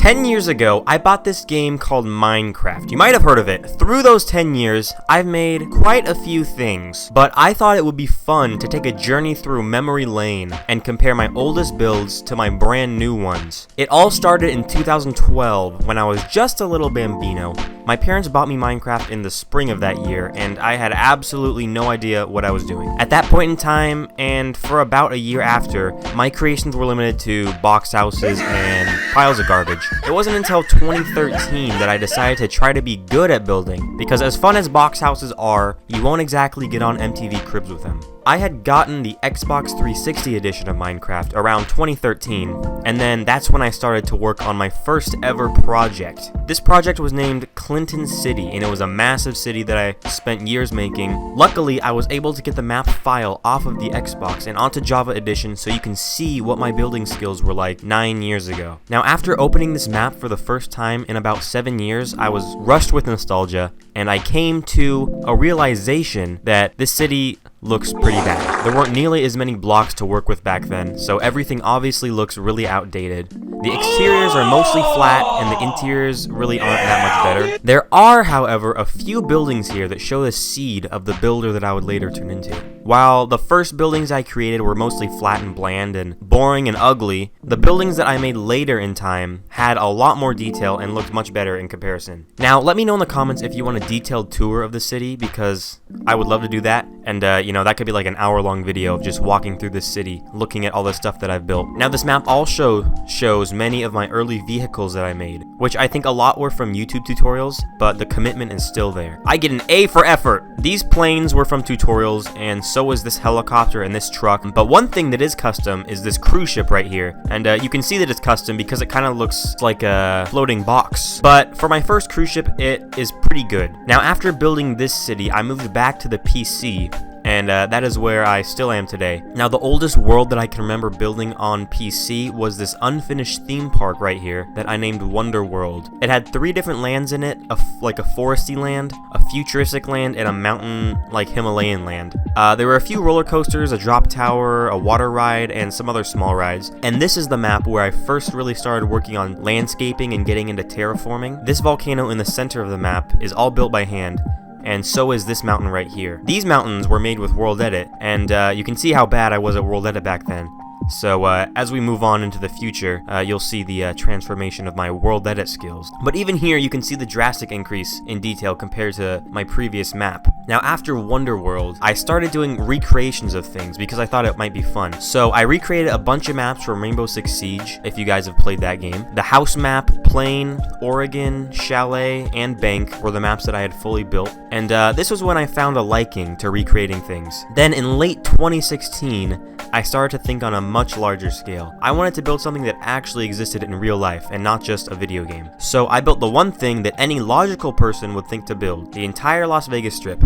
10 years ago, I bought this game called Minecraft. You might have heard of it. Through those 10 years, I've made quite a few things, but I thought it would be fun to take a journey through memory lane and compare my oldest builds to my brand new ones. It all started in 2012 when I was just a little bambino. My parents bought me Minecraft in the spring of that year, and I had absolutely no idea what I was doing. At that point in time, and for about a year after, my creations were limited to box houses and piles of garbage. It wasn't until 2013 that I decided to try to be good at building, because as fun as box houses are, you won't exactly get on MTV Cribs with them. I had gotten the Xbox 360 edition of Minecraft around 2013, and then that's when I started to work on my first ever project. This project was named Clinton City, and it was a massive city that I spent years making. Luckily, I was able to get the map file off of the Xbox and onto Java Edition so you can see what my building skills were like 9 years ago. Now, after opening this map for the first time in about 7 years, I was rushed with nostalgia, and I came to a realization that this city looks pretty bad. There weren't nearly as many blocks to work with back then, so everything obviously looks really outdated. The exteriors are mostly flat, and the interiors really aren't that much better. There are, however, a few buildings here that show the seed of the builder that I would later turn into. While the first buildings I created were mostly flat and bland and boring and ugly, the buildings that I made later in time had a lot more detail and looked much better in comparison. Now, let me know in the comments if you want a detailed tour of the city, because I would love to do that, and that could be like an hour-long video of just walking through this city, looking at all the stuff that I've built. Now, this map also shows many of my early vehicles that I made, which I think a lot were from YouTube tutorials, but the commitment is still there. I get an A for effort! These planes were from tutorials, and so was this helicopter and this truck, but one thing that is custom is this cruise ship right here, and you can see that it's custom because it kind of looks like a floating box. But for my first cruise ship, it is pretty good. Now, after building this city, I moved back to the PC, and that is where I still am today. Now, the oldest world that I can remember building on PC was this unfinished theme park right here that I named Wonder World. It had 3 different lands in it, like a foresty land, a futuristic land, and a mountain, like Himalayan land. There were a few roller coasters, a drop tower, a water ride, and some other small rides. And this is the map where I first really started working on landscaping and getting into terraforming. This volcano in the center of the map is all built by hand, and so is this mountain right here. These mountains were made with World Edit, and you can see how bad I was at World Edit back then. So as we move on into the future, you'll see the transformation of my World Edit skills. But even here, you can see the drastic increase in detail compared to my previous map. Now, after Wonder World, I started doing recreations of things because I thought it might be fun. So I recreated a bunch of maps from Rainbow Six Siege, if you guys have played that game. The house map, plane, Oregon, chalet, and bank were the maps that I had fully built. And this was when I found a liking to recreating things. Then in late 2016, I started to think on a much larger scale. I wanted to build something that actually existed in real life and not just a video game. So I built the one thing that any logical person would think to build, the entire Las Vegas Strip.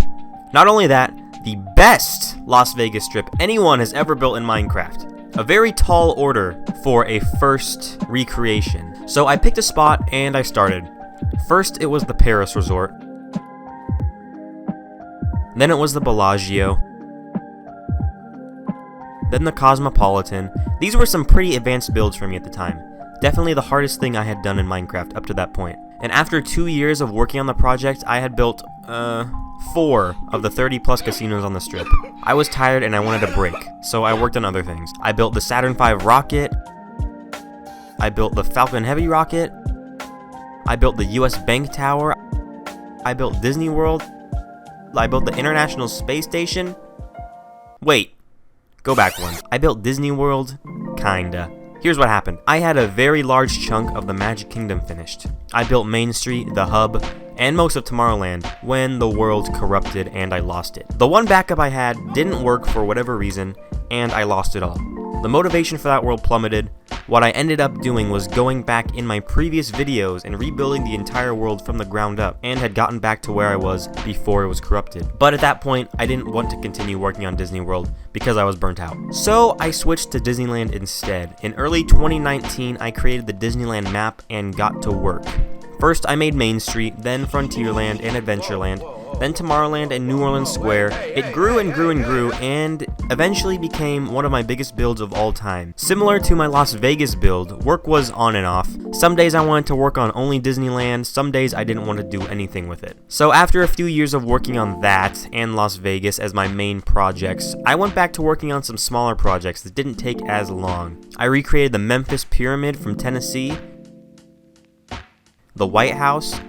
Not only that, the best Las Vegas Strip anyone has ever built in Minecraft. A very tall order for a first recreation. So I picked a spot and I started. First it was the Paris Resort. Then it was the Bellagio. Then the Cosmopolitan. These were some pretty advanced builds for me at the time. Definitely the hardest thing I had done in Minecraft up to that point. And after 2 years of working on the project, I had built, 4 of the 30 plus casinos on the strip. I was tired and I wanted a break, so I worked on other things. I built the Saturn V rocket. I built the Falcon Heavy rocket. I built the US Bank Tower. I built Disney World. I built the International Space Station. Wait. Go back one. I built Disney World, kinda. Here's what happened. I had a very large chunk of the Magic Kingdom finished. I built Main Street, the hub, and most of Tomorrowland when the world corrupted and I lost it. The one backup I had didn't work for whatever reason, and I lost it all. The motivation for that world plummeted. What I ended up doing was going back in my previous videos and rebuilding the entire world from the ground up, and had gotten back to where I was before it was corrupted. But at that point, I didn't want to continue working on Disney World because I was burnt out. So I switched to Disneyland instead. In early 2019, I created the Disneyland map and got to work. First, I made Main Street, then Frontierland and Adventureland, then Tomorrowland and New Orleans Square. It grew and grew and grew, and eventually became one of my biggest builds of all time. Similar to my Las Vegas build, work was on and off. Some days I wanted to work on only Disneyland, some days I didn't want to do anything with it. So after a few years of working on that and Las Vegas as my main projects, I went back to working on some smaller projects that didn't take as long. I recreated the Memphis Pyramid from Tennessee, the White House,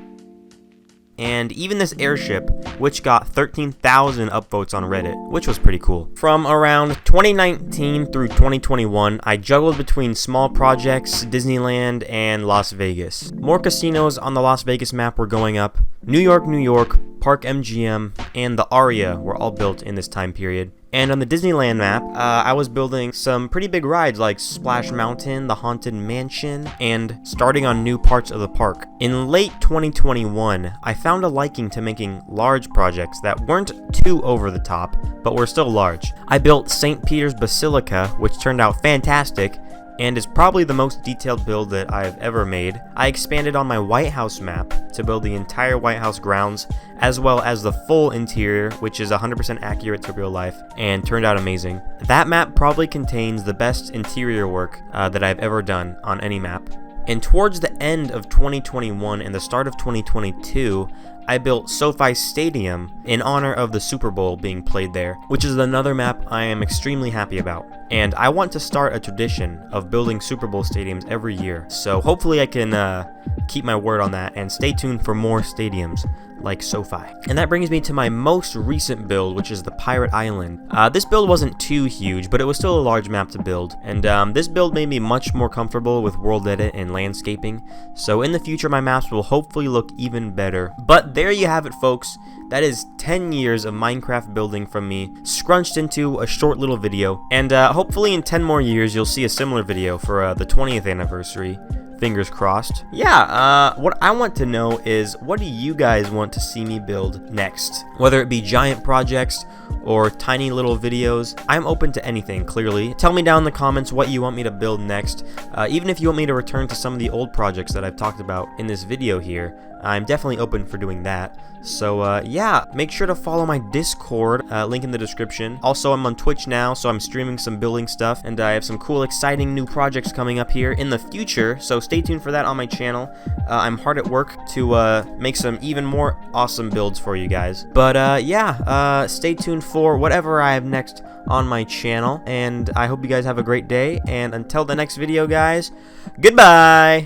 and even this airship, which got 13,000 upvotes on Reddit, which was pretty cool. From around 2019 through 2021, I juggled between small projects, Disneyland, and Las Vegas. More casinos on the Las Vegas map were going up. New York, Park MGM, and the Aria were all built in this time period. And on the Disneyland map, I was building some pretty big rides like Splash Mountain, the Haunted Mansion, and starting on new parts of the park. In late 2021, I found a liking to making large projects that weren't too over the top, but were still large. I built St. Peter's Basilica, which turned out fantastic, and is probably the most detailed build that I've ever made. I expanded on my White House map to build the entire White House grounds, as well as the full interior, which is 100% accurate to real life, and turned out amazing. That map probably contains the best interior work that I've ever done on any map. And towards the end of 2021 and the start of 2022, I built SoFi Stadium in honor of the Super Bowl being played there, which is another map I am extremely happy about. And I want to start a tradition of building Super Bowl stadiums every year, so hopefully I can keep my word on that, and stay tuned for more stadiums like SoFi. And that brings me to my most recent build, which is the Pirate Island. This build wasn't too huge, but it was still a large map to build, and this build made me much more comfortable with world edit and landscaping, so in the future my maps will hopefully look even better. But there you have it, folks. That is 10 years of Minecraft building from me, scrunched into a short little video, and hopefully in 10 more years you'll see a similar video for the 20th anniversary. Fingers crossed. Yeah, what I want to know is, what do you guys want to see me build next? Whether it be giant projects or tiny little videos, I'm open to anything, clearly. Tell me down in the comments what you want me to build next. Even if you want me to return to some of the old projects that I've talked about in this video here, I'm definitely open for doing that. So yeah, make sure to follow my Discord, link in the description. Also, I'm on Twitch now, so I'm streaming some building stuff, and I have some cool, exciting new projects coming up here in the future, so stay tuned for that on my channel. I'm hard at work to make some even more awesome builds for you guys. But yeah, stay tuned for whatever I have next on my channel, and I hope you guys have a great day, and until the next video, guys, goodbye!